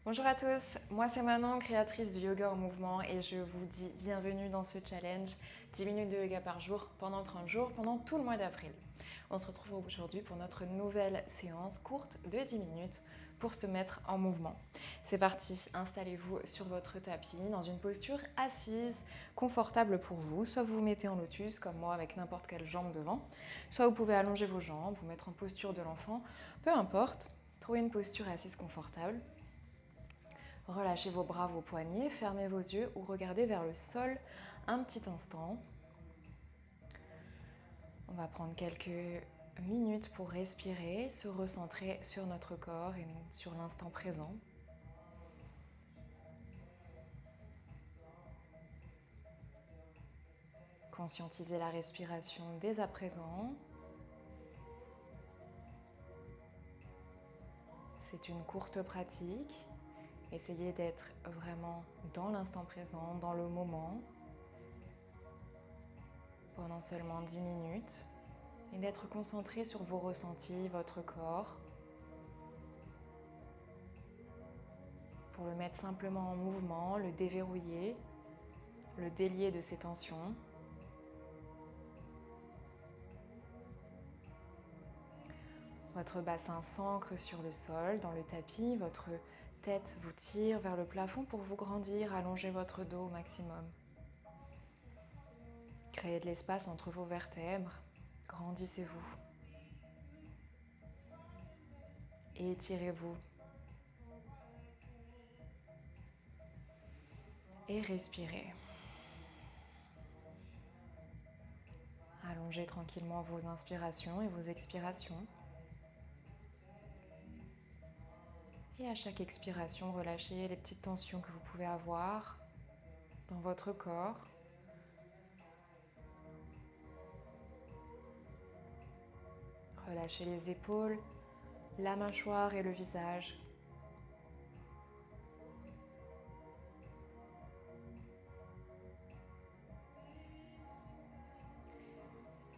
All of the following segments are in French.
Bonjour à tous, moi c'est Manon, créatrice du yoga en mouvement et je vous dis bienvenue dans ce challenge 10 minutes de yoga par jour pendant 30 jours pendant tout le mois d'avril. On se retrouve aujourd'hui pour notre nouvelle séance courte de 10 minutes pour se mettre en mouvement. C'est parti, installez-vous sur votre tapis dans une posture assise, confortable pour vous. Soit vous vous mettez en lotus comme moi avec n'importe quelle jambe devant, soit vous pouvez allonger vos jambes, vous mettre en posture de l'enfant, peu importe, trouvez une posture assise confortable. Relâchez vos bras, vos poignets, fermez vos yeux ou regardez vers le sol un petit instant. On va prendre quelques minutes pour respirer, se recentrer sur notre corps et sur l'instant présent. Conscientisez la respiration dès à présent. C'est une courte pratique. Essayez d'être vraiment dans l'instant présent, dans le moment, pendant seulement 10 minutes. Et d'être concentré sur vos ressentis, votre corps, pour le mettre simplement en mouvement, le déverrouiller, le délier de ses tensions. Votre bassin s'ancre sur le sol, dans le tapis, votre tête vous tire vers le plafond pour vous grandir, allonger votre dos au maximum. Créez de l'espace entre vos vertèbres, grandissez-vous. Et étirez-vous. Et respirez. Allongez tranquillement vos inspirations et vos expirations. Et à chaque expiration, relâchez les petites tensions que vous pouvez avoir dans votre corps. Relâchez les épaules, la mâchoire et le visage.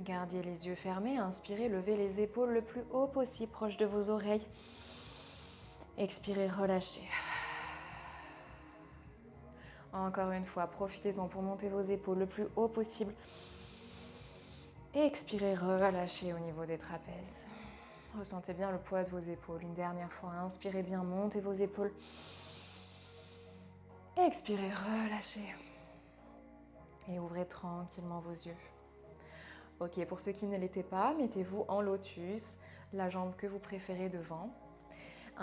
Gardez les yeux fermés, inspirez, levez les épaules le plus haut possible, proche de vos oreilles. Expirez, relâchez. Encore une fois, profitez-en pour monter vos épaules le plus haut possible. Et expirez, relâchez au niveau des trapèzes. Ressentez bien le poids de vos épaules. Une dernière fois, inspirez bien, montez vos épaules. Et expirez, relâchez. Et ouvrez tranquillement vos yeux. Ok, pour ceux qui ne l'étaient pas, mettez-vous en lotus, la jambe que vous préférez devant.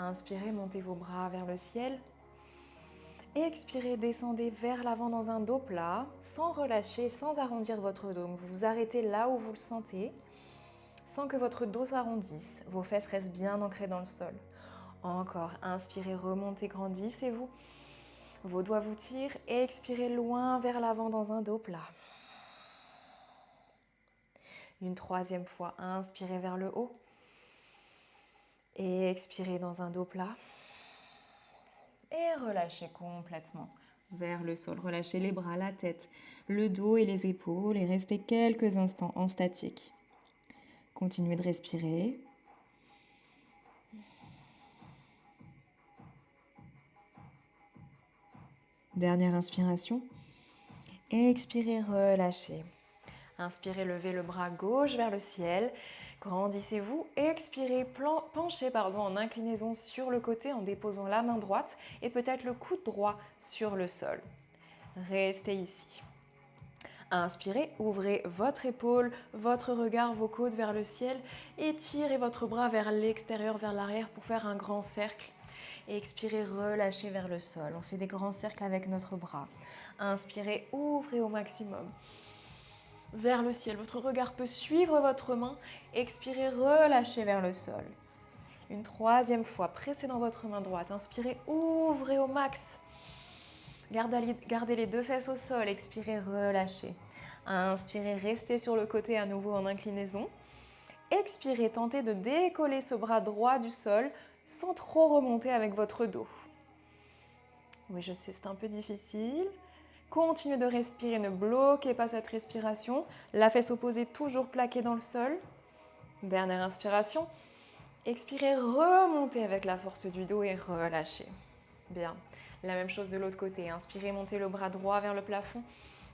Inspirez, montez vos bras vers le ciel. Et expirez, descendez vers l'avant dans un dos plat, sans relâcher, sans arrondir votre dos. Donc vous vous arrêtez là où vous le sentez, sans que votre dos s'arrondisse. Vos fesses restent bien ancrées dans le sol. Encore, inspirez, remontez, grandissez-vous. Vos doigts vous tirent et expirez loin vers l'avant dans un dos plat. Une troisième fois, inspirez vers le haut. Et expirez dans un dos plat. Et relâchez complètement vers le sol. Relâchez les bras, la tête, le dos et les épaules et restez quelques instants en statique. Continuez de respirer. Dernière inspiration. Expirez, relâchez. Inspirez, levez le bras gauche vers le ciel. Grandissez-vous. Expirez, penchez en inclinaison sur le côté en déposant la main droite et peut-être le coude droit sur le sol. Restez ici. Inspirez, ouvrez votre épaule, votre regard, vos côtes vers le ciel. Étirez votre bras vers l'extérieur, vers l'arrière pour faire un grand cercle. Et expirez, relâchez vers le sol. On fait des grands cercles avec notre bras. Inspirez, ouvrez au maximum vers le ciel. Votre regard peut suivre votre main. Expirez, relâchez vers le sol. Une troisième fois, pressez dans votre main droite. Inspirez, ouvrez au max. Gardez les deux fesses au sol. Expirez, relâchez. Inspirez, restez sur le côté à nouveau en inclinaison. Expirez, tentez de décoller ce bras droit du sol sans trop remonter avec votre dos. Oui, je sais, c'est un peu difficile. Continuez de respirer, ne bloquez pas cette respiration. La fesse opposée toujours plaquée dans le sol. Dernière inspiration. Expirez, remontez avec la force du dos et relâchez. Bien. La même chose de l'autre côté. Inspirez, montez le bras droit vers le plafond.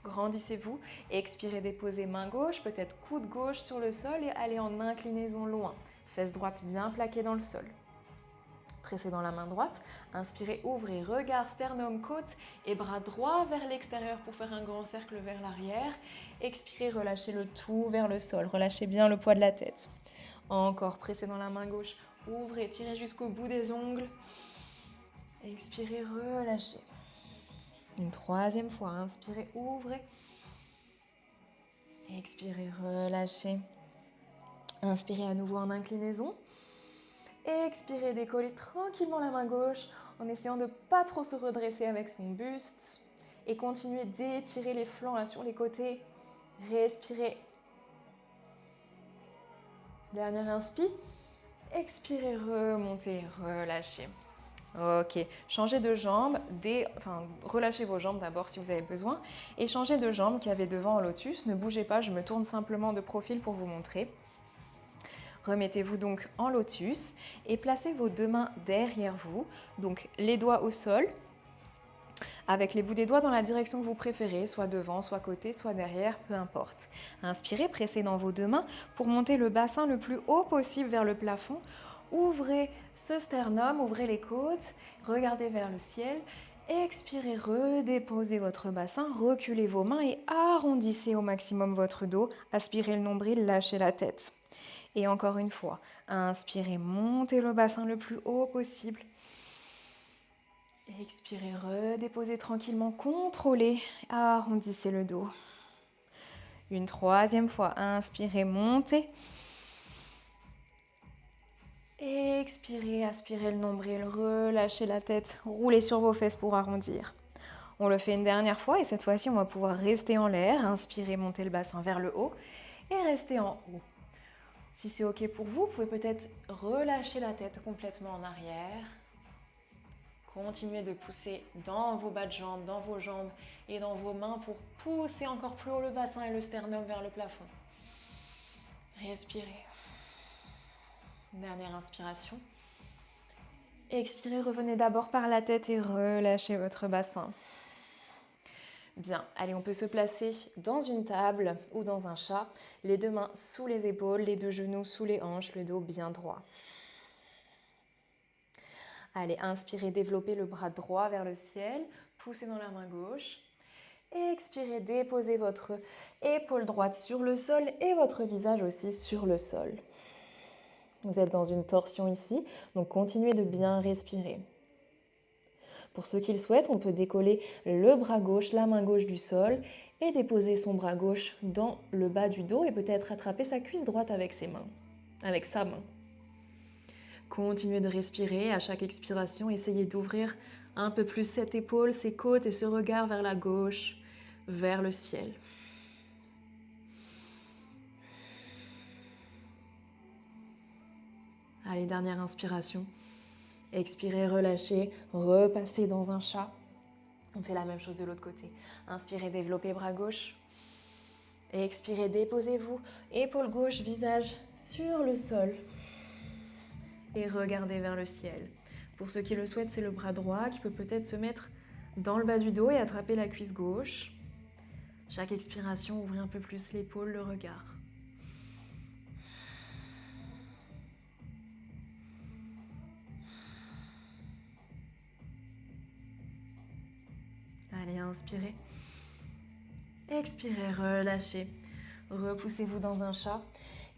Grandissez-vous. Expirez, déposez main gauche, peut-être coude gauche sur le sol et allez en inclinaison loin. Fesse droite bien plaquée dans le sol. Pressez dans la main droite. Inspirez, ouvrez, regard, sternum, côte et bras droit vers l'extérieur pour faire un grand cercle vers l'arrière. Expirez, relâchez le tout vers le sol. Relâchez bien le poids de la tête. Encore, pressez dans la main gauche. Ouvrez, tirez jusqu'au bout des ongles. Expirez, relâchez. Une troisième fois, inspirez, ouvrez. Expirez, relâchez. Inspirez à nouveau en inclinaison. Expirez, décollez tranquillement la main gauche en essayant de ne pas trop se redresser avec son buste. Et continuez d'étirer les flancs là, sur les côtés. Respirez. Dernière inspire. Expirez, remontez, relâchez. Ok, changez de jambe, relâchez vos jambes d'abord si vous avez besoin et changez de jambe qui avait devant en lotus. Ne bougez pas, je me tourne simplement de profil pour vous montrer. Remettez-vous donc en lotus et placez vos deux mains derrière vous, donc les doigts au sol, avec les bouts des doigts dans la direction que vous préférez, soit devant, soit côté, soit derrière, peu importe. Inspirez, pressez dans vos deux mains pour monter le bassin le plus haut possible vers le plafond. Ouvrez ce sternum, ouvrez les côtes, regardez vers le ciel. Expirez, redéposez votre bassin, reculez vos mains et arrondissez au maximum votre dos. Aspirez le nombril, lâchez la tête. Et encore une fois, inspirez, montez le bassin le plus haut possible. Expirez, redéposez tranquillement, contrôlez, arrondissez le dos. Une troisième fois, inspirez, montez. Expirez, aspirez le nombril, relâchez la tête, roulez sur vos fesses pour arrondir. On le fait une dernière fois et cette fois-ci, on va pouvoir rester en l'air. Inspirez, montez le bassin vers le haut et restez en haut. Si c'est OK pour vous, vous pouvez peut-être relâcher la tête complètement en arrière. Continuez de pousser dans vos bas de jambes, dans vos jambes et dans vos mains pour pousser encore plus haut le bassin et le sternum vers le plafond. Respirez. Dernière inspiration. Expirez, revenez d'abord par la tête et relâchez votre bassin. Bien, allez, on peut se placer dans une table ou dans un chat, les deux mains sous les épaules, les deux genoux sous les hanches, le dos bien droit. Allez, inspirez, développez le bras droit vers le ciel, poussez dans la main gauche. Expirez, déposez votre épaule droite sur le sol et votre visage aussi sur le sol. Vous êtes dans une torsion ici, donc continuez de bien respirer. Pour ceux qui le souhaitent, on peut décoller le bras gauche, la main gauche du sol et déposer son bras gauche dans le bas du dos et peut-être attraper sa cuisse droite avec ses mains, avec sa main. Continuez de respirer. À chaque expiration, essayez d'ouvrir un peu plus cette épaule, ses côtes et ce regard vers la gauche, vers le ciel. Allez, dernière inspiration. Expirez, relâchez, repassez dans un chat. On fait la même chose de l'autre côté. Inspirez, développez bras gauche. Expirez, déposez-vous, épaule gauche, visage sur le sol. Et regardez vers le ciel. Pour ceux qui le souhaitent, c'est le bras droit qui peut peut-être se mettre dans le bas du dos et attraper la cuisse gauche. Chaque expiration, ouvrez un peu plus l'épaule, le regard. Allez, inspirez. Expirez, relâchez. Repoussez-vous dans un chat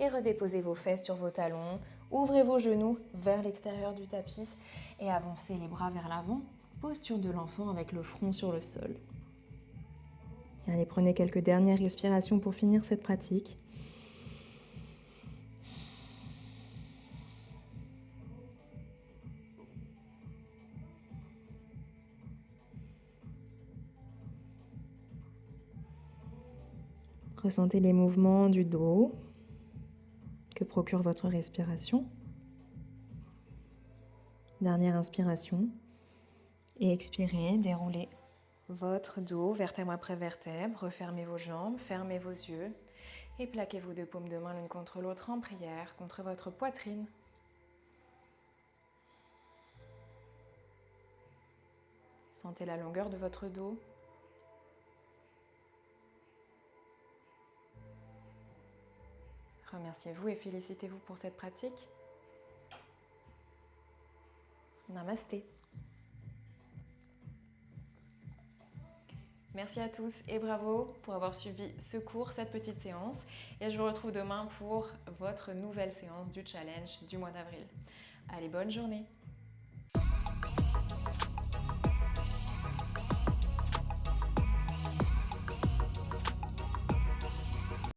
et redéposez vos fesses sur vos talons. Ouvrez vos genoux vers l'extérieur du tapis et avancez les bras vers l'avant. Posture de l'enfant avec le front sur le sol. Allez, prenez quelques dernières respirations pour finir cette pratique. Ressentez les mouvements du dos que procure votre respiration. Dernière inspiration. Et expirez, déroulez votre dos, vertèbre après vertèbre. Refermez vos jambes, fermez vos yeux et plaquez vos deux paumes de main l'une contre l'autre en prière, contre votre poitrine. Sentez la longueur de votre dos. Remerciez-vous et félicitez-vous pour cette pratique. Namasté. Merci à tous et bravo pour avoir suivi ce cours, cette petite séance. Et je vous retrouve demain pour votre nouvelle séance du challenge du mois d'avril. Allez, bonne journée!